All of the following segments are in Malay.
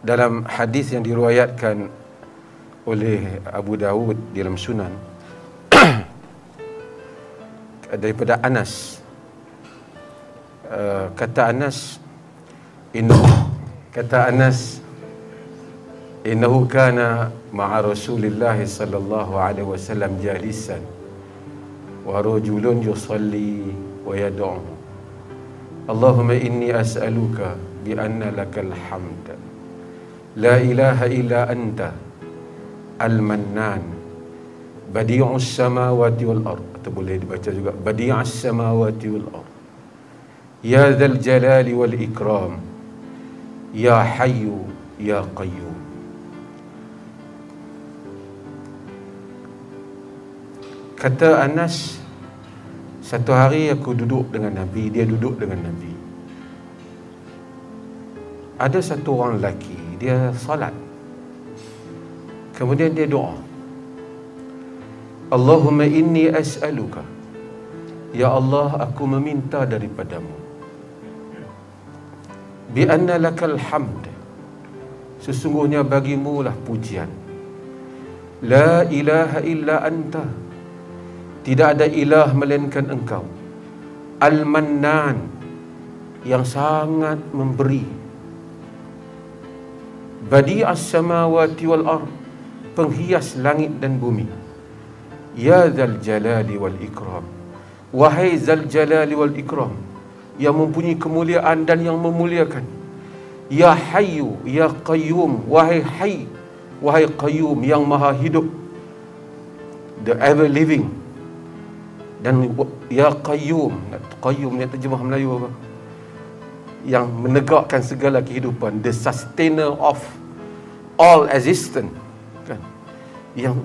dalam hadis yang diriwayatkan oleh Abu Dawud dalam Sunan daripada Anas, kata Anas innahu kana ma'a Rasulillah sallallahu alaihi wasallam jalisan wa rajulun yusalli wa yad'u Allahumma inni as'aluka bi anna lakal hamd la ilaha illa anta al-mannan badi'us samawati wal ard, atau boleh dibaca juga badi'us samawati wal ard ya dzal jalali wal ikram ya hayyu ya qayyum. Kata Anas, satu hari aku duduk dengan Nabi, dia duduk dengan Nabi. Ada satu orang lelaki, dia salat. Kemudian dia doa, Allahumma inni as'aluka, ya Allah, aku meminta daripadamu, bi anna lakal hamd, sesungguhnya bagimu lah pujian, la ilaha illa anta, tidak ada ilah melainkan engkau, al-mannan, yang sangat memberi, badi'as samawati wal ard, penghias langit dan bumi, ya dzal jalali wal ikram, wahai dzal jalali wal ikram, yang mempunyai kemuliaan dan yang memuliakan, ya hayyu ya qayyum, wahai hayy wahai qayyum, yang maha hidup, the ever living, dan ya qayyum, qayyum ni terjemah Melayu apa? Yang menegakkan segala kehidupan, the sustainer of all existence, kan? Yang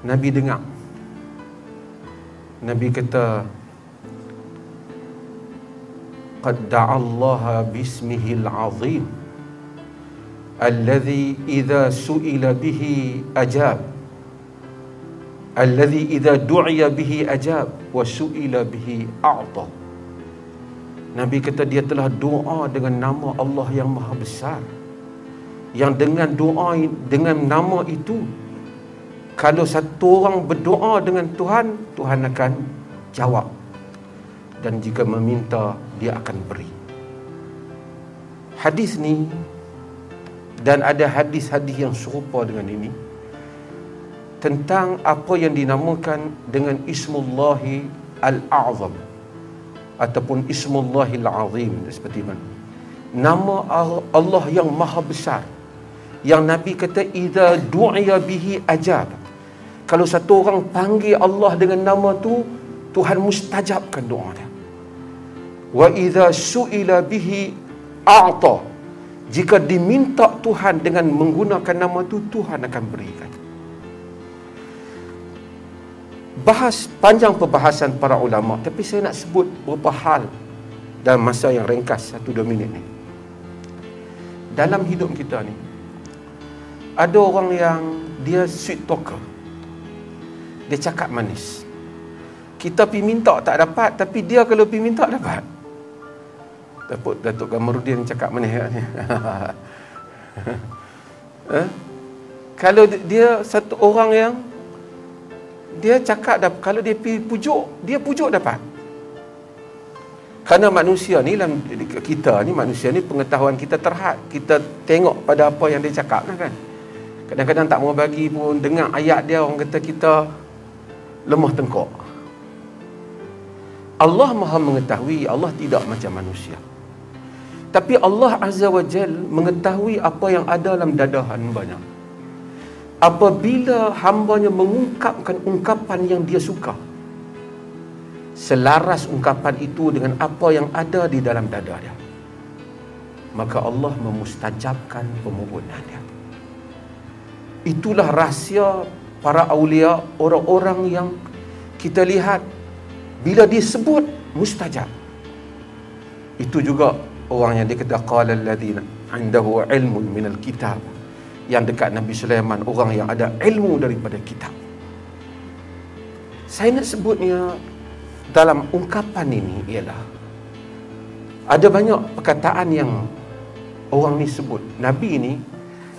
Nabi dengar, Nabi kata, qad da'allaha bismihil azim alladhi idha su'ila bihi ajab, alladhi idha du'iya bihi ajab wa su'ila bihi a'ta. Nabi kata dia telah doa dengan nama Allah yang maha besar, yang dengan doa, dengan nama itu, kalau satu orang berdoa dengan Tuhan, Tuhan akan jawab, dan jika meminta, dia akan beri. Hadis ni, dan ada hadis-hadis yang serupa dengan ini, tentang apa yang dinamakan dengan Ismullahi Al-A'zam ataupun Ismullahil Azim, seperti mana nama Allah yang maha besar, yang Nabi kata idza du'iya bihi ajab, kalau satu orang panggil Allah dengan nama tu, Tuhan mustajabkan doa dia. Wa idza su'ila bihi a'ta, jika diminta Tuhan dengan menggunakan nama tu, Tuhan akan berikan. Bahas panjang perbahasan para ulama, tapi saya nak sebut beberapa hal dalam masa yang ringkas 1-2 minit ni. Dalam hidup kita ni, ada orang yang dia sweet talker, dia cakap manis. Kita pergi minta tak dapat, tapi dia kalau pergi minta dapat. Datuk Kamarudin cakap manis ni. Kalau dia satu orang yang dia cakap, kalau dia pergi pujuk, dia pujuk dapat. Kerana manusia ni, kita ni, manusia ni pengetahuan kita terhad. Kita tengok pada apa yang dia cakap kan. Kadang-kadang tak mau bagi pun, dengar ayat dia, orang kata kita lemah tengkok. Allah maha mengetahui, Allah tidak macam manusia. Tapi Allah Azza wa Jal mengetahui apa yang ada dalam dada hambanya. Apabila hambanya mengungkapkan ungkapan yang dia suka, selaras ungkapan itu dengan apa yang ada di dalam dada dia, maka Allah memustajabkan permohonan dia. Itulah rahsia para awliya, orang-orang yang kita lihat bila disebut mustajab. Itu juga orang yang dia kata qala alladhina indahu ilmun minal kitab, yang dekat Nabi Sulaiman, orang yang ada ilmu daripada kitab. Saya nak sebutnya dalam ungkapan ini ialah ada banyak perkataan yang orang ni sebut. Nabi ni,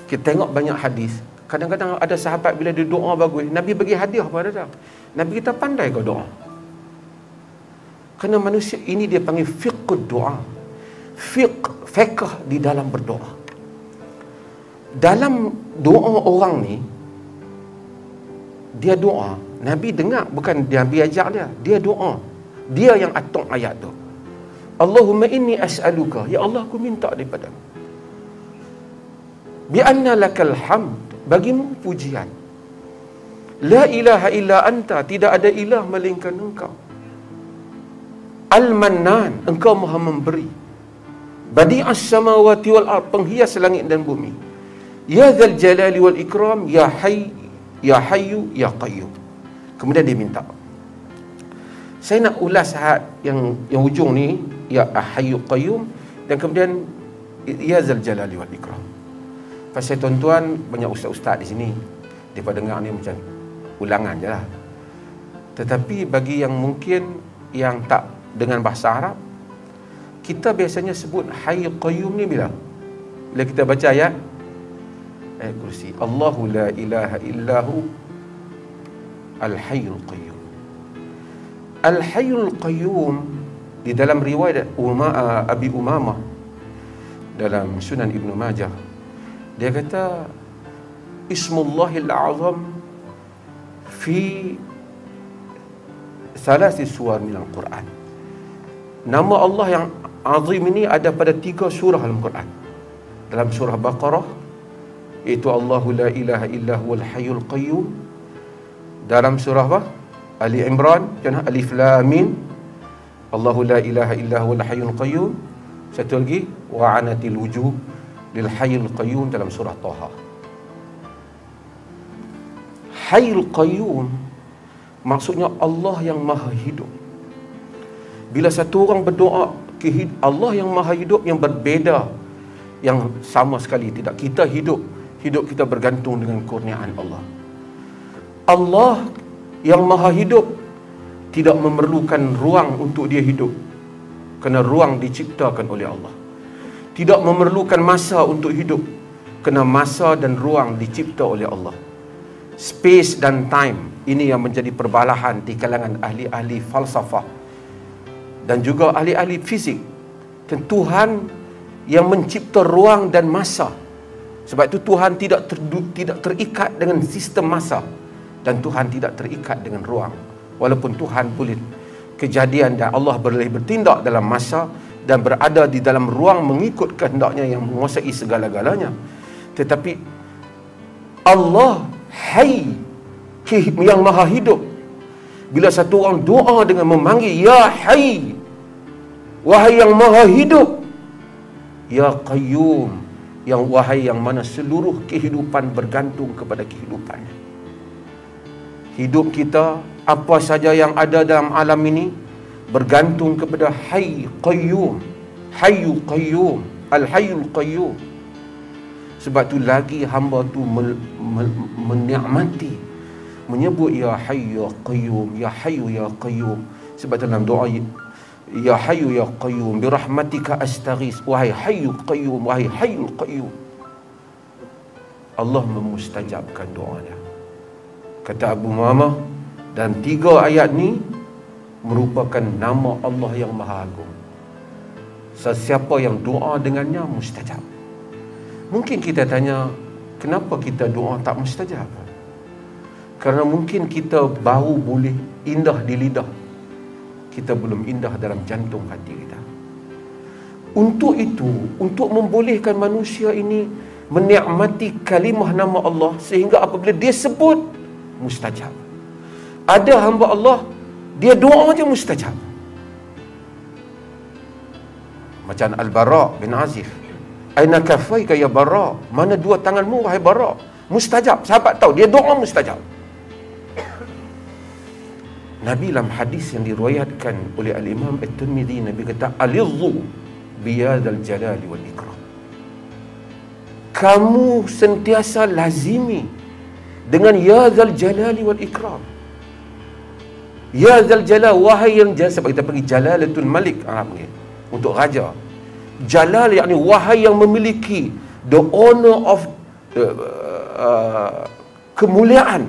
kita tengok banyak hadis, kadang-kadang ada sahabat bila dia doa bagus, Nabi bagi hadiah pada dia. Nabi kita pandai kau doa. Kerana manusia ini dia panggil fiqh doa. Fiqh di dalam berdoa. Dalam doa orang ni, dia doa, Nabi dengar, bukan Nabi ajak dia, dia doa. Dia yang atuk ayat tu. Allahumma inni as'aluka, ya Allah aku minta daripadamu. Bi anna lakal hamd, bagimu pujian. La ilaha illa anta, tidak ada ilah melainkan engkau. Al-Mannan, engkau maha memberi. Badi'as samawati wal ard, penghias langit dan bumi. Ya dzal jalali wal ikram, ya hayyu ya qayyum. Kemudian dia minta. Saya nak ulas yang hujung ni, ya hayyu qayyum, dan kemudian ya dzal jalali wal ikram. Pasal tuan-tuan, banyak ustaz-ustaz di sini, mereka dengar ni macam ulangan je lah. Tetapi bagi yang mungkin yang tak dengan bahasa Arab, kita biasanya sebut hayy qayyum ni bila kita baca ayat kursi, Allahu la ilaha illahu al-hayyul qayyum. Al-hayyul qayyum di dalam riwayat Abi Umamah dalam Sunan Ibnu Majah, dia kata Ismullahil Azam fi salasi suwar minal Quran. Nama Allah yang azim ini ada pada 3 surah Al-Quran. Dalam surah Baqarah, iaitu Allahu la ilaha illa huwal hayyul qayyum. Dalam surah apa? Ali Imran, jangan Alif Lam Mim, Allahu la ilaha illa huwal hayyul qayyum. Satu lagi, wa anatil wujuh lil hayyul qayyum dalam surah Taha. Hayyul qayyum maksudnya Allah yang maha hidup. Bila satu orang berdoa ke Allah yang maha hidup, yang berbeza, yang sama sekali tidak, kita hidup kita bergantung dengan kurniaan Allah. Allah yang maha hidup tidak memerlukan ruang untuk dia hidup, kerana ruang diciptakan oleh Allah. Tidak memerlukan masa untuk hidup, kerana masa dan ruang dicipta oleh Allah. Space dan time, ini yang menjadi perbalahan di kalangan ahli-ahli falsafah dan juga ahli-ahli fizik. Dan Tuhan yang mencipta ruang dan masa. Sebab itu Tuhan tidak terikat dengan sistem masa, dan Tuhan tidak terikat dengan ruang. Walaupun Tuhan boleh kejadian dan Allah boleh bertindak dalam masa dan berada di dalam ruang mengikut kehendaknya yang menguasai segala-galanya. Tetapi Allah Hayy, yang maha hidup. Bila satu orang doa dengan memanggil Ya Hayy, wahai yang maha hidup, Ya Qayyum, yang wahai yang mana seluruh kehidupan bergantung kepada kehidupannya. Hidup kita, apa saja yang ada dalam alam ini, bergantung kepada Hayy Qayyum. Hayyu Qayyum, Al-Hayyul Qayyum. Sebab tu lagi hamba tu menikmati menyebut Ya Hayyu Ya Qayyum, Ya Hayyu Ya Qayyum. Sebab dalam doa Ya Hayyu Ya Qayyum birahmatika astaghis, wahai Hayyu Qayyum, wahai Hayyul Qayyum, Allah memustajabkan doa dia. Kata Abu Muhammad, dan 3 ayat ni merupakan nama Allah yang Maha Agung. Sesiapa yang doa dengannya mustajab. Mungkin kita tanya, kenapa kita doa tak mustajab? Kerana mungkin kita baru boleh indah di lidah, kita belum indah dalam jantung hati kita. Untuk itu, untuk membolehkan manusia ini menikmati kalimah nama Allah, sehingga apabila dia sebut, mustajab. Ada hamba Allah, dia doa je mustajab. Macam Al-Bara bin Azif, aina kafaika ya Bara, mana 2 tanganmu wahai Bara? Mustajab. Sahabat tahu dia doa mustajab. Nabi dalam hadis yang diriwayatkan oleh Al-Imam At-Tirmidzi, Nabi kata alizzu biyadal jalali wal ikram. Kamu sentiasa lazimi dengan ya dzal jalali wal ikram. Ya dzal jalal, wahai yang jalal. Sebab kita panggil Jalalatul Malik Arab ni, untuk raja. Jalal yakni wahai yang memiliki, the owner of kemuliaan,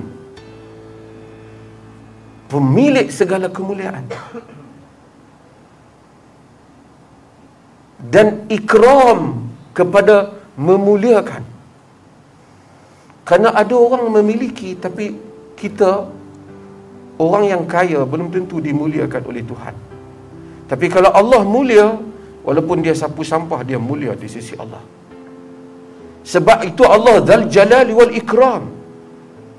pemilik segala kemuliaan. Dan ikram kepada memuliakan. Kerana ada orang memiliki, tapi kita orang yang kaya belum tentu dimuliakan oleh Tuhan. Tapi kalau Allah mulia, walaupun dia sapu sampah, dia mulia di sisi Allah. Sebab itu Allah Dzal Jalali wal Ikram.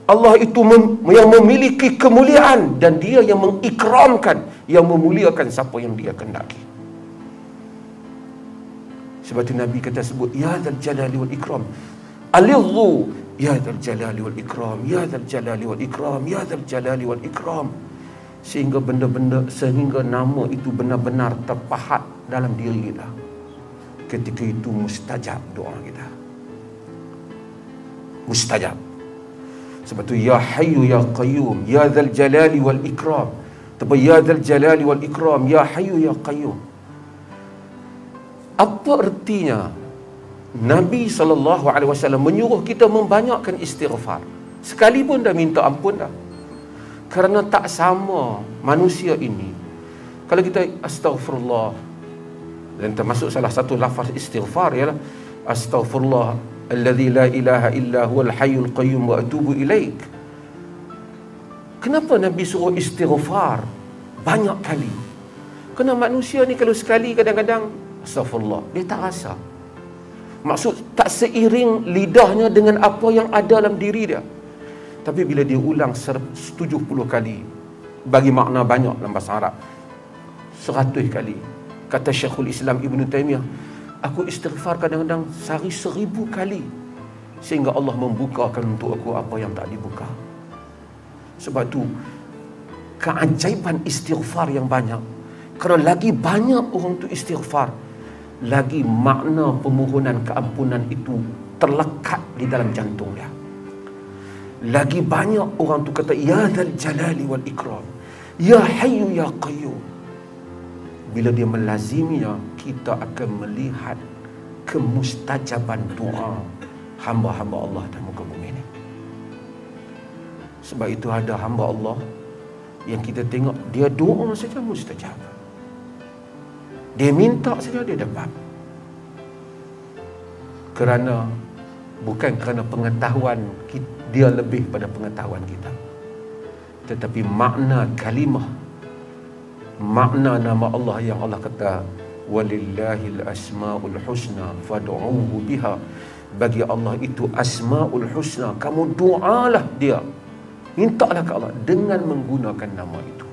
Allah itu yang memiliki kemuliaan, dan dia yang mengikramkan, yang memuliakan siapa yang dia kehendaki. Sebab itu Nabi kata sebut, Ya Dzal Jalali wal Ikram, alidhu Ya Dzal Jalali wal Ikram, Ya Dzal Jalali wal Ikram, Ya Dzal Jalali wal Ikram, sehingga nama itu benar-benar terpahat dalam diri kita. Ketika itu mustajab doa kita. Mustajab. Sebab itu Ya Hayyu Ya Qayyum, Ya Dzal Jalali wal Ikram. Tapi Ya Dzal Jalali wal Ikram, Ya Hayyu Ya Qayyum. Apa artinya? Nabi SAW menyuruh kita membanyakkan istighfar. Sekali pun dah minta ampun dah. Kerana tak sama manusia ini. Kalau kita astaghfirullah, dan termasuk salah satu lafaz istighfar ialah astaghfirullah alladzi la ilaha illa huwal hayyul qayyum wa atubu ilaik. Kenapa Nabi suruh istighfar banyak kali? Kerana manusia ni kalau sekali kadang-kadang astaghfirullah, dia tak rasa. Maksud tak seiring lidahnya dengan apa yang ada dalam diri dia. Tapi bila dia ulang 70 kali, bagi makna banyak dalam bahasa Arab, 100 kali. Kata Syekhul Islam Ibn Taymiyah, aku istighfar kadang-kadang sehari 1000 kali, sehingga Allah membukakan untuk aku apa yang tak dibuka. Sebab tu keajaiban istighfar yang banyak. Kerana lagi banyak orang tu istighfar, lagi makna permohonan keampunan itu terlekat di dalam jantung dia. Lagi banyak orang tu kata Ya Dzal Jalali wal Ikram, Ya Hayyu Ya Qayyum. Bila dia melaziminya, kita akan melihat kemustajaban doa hamba-hamba Allah di muka bumi ini. Sebab itu ada hamba Allah yang kita tengok dia doa saja mustajab. Dia minta saja dia dapat. Bukan kerana pengetahuan dia lebih pada pengetahuan kita, tetapi makna kalimah, makna nama Allah yang Allah kata walillahil asmaul husna fad'uhu biha. Bagi Allah itu asmaul husna, kamu doalah dia, mintalah ke Allah dengan menggunakan nama itu.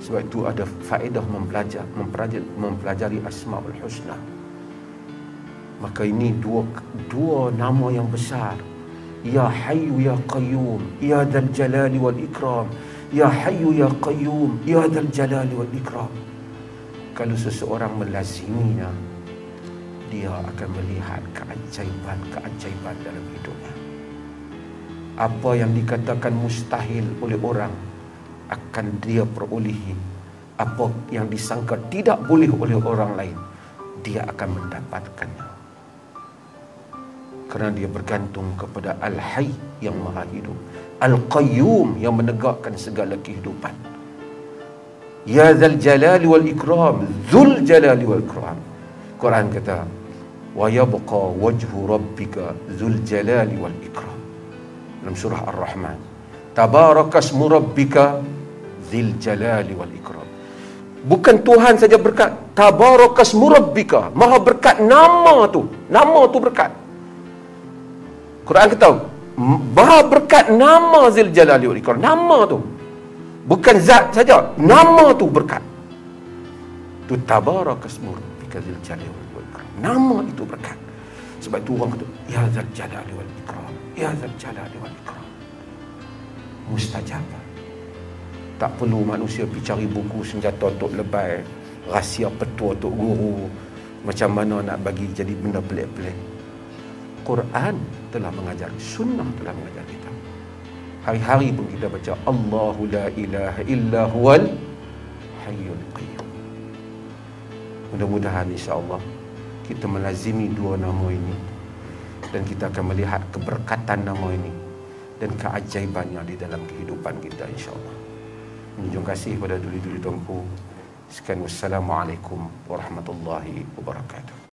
Sebab itu ada faedah mempelajari asmaul husna. Maka ini dua nama yang besar. Ya Hayyu Ya Qayyum, Ya Dzal Jalali wal Ikram, Ya Hayyu Ya Qayyum, Ya Dzal Jalali wal Ikram. Kalau seseorang melaziminya, dia akan melihat keajaiban dalam hidupnya. Apa yang dikatakan mustahil oleh orang akan dia perolehi. Apa yang disangka tidak boleh oleh orang lain, dia akan mendapatkannya. Kerana dia bergantung kepada Al-Hayy yang maha hidup, Al-Qayyum yang menegakkan segala kehidupan. Ya Dzal Jalali wal Ikram, Dzul Jalali wal Ikram. Quran kata wa yabqa wajhu rabbika dzul jalali wal ikram. Dalam surah Ar-Rahman, tabarakasmu rabbika dzil jalali wal ikram. Bukan Tuhan saja berkat, tabarakasmu rabbika, maha berkat nama tu berkat. Quran kata maha berkat nama dzil jalali wal ikram. Nama tu bukan zat saja, nama tu berkat. Tu tabarakasmu rabbika dzil jalali wal ikram. Nama itu berkat. Sebab itu orang kata Ya Dzal Jalali wal Ikram, Ya Dzal Jalali wal Ikram. Mustajab. Tak perlu manusia pergi cari buku senjata untuk lebay, rahsia petua untuk guru, macam mana nak bagi jadi benda pelik-pelik. Quran telah mengajar, sunnah telah mengajar kita. Hari-hari pun kita baca Allahu la ilaha illa huwal hayyul qayyum. Mudah-mudahan insya-Allah kita melazimi dua nama ini dan kita akan melihat keberkatan nama ini dan keajaibannya di dalam kehidupan kita insya-Allah. Menjunjung kasih pada duli-duli tuanku. Sekian, wassalamualaikum warahmatullahi wabarakatuh.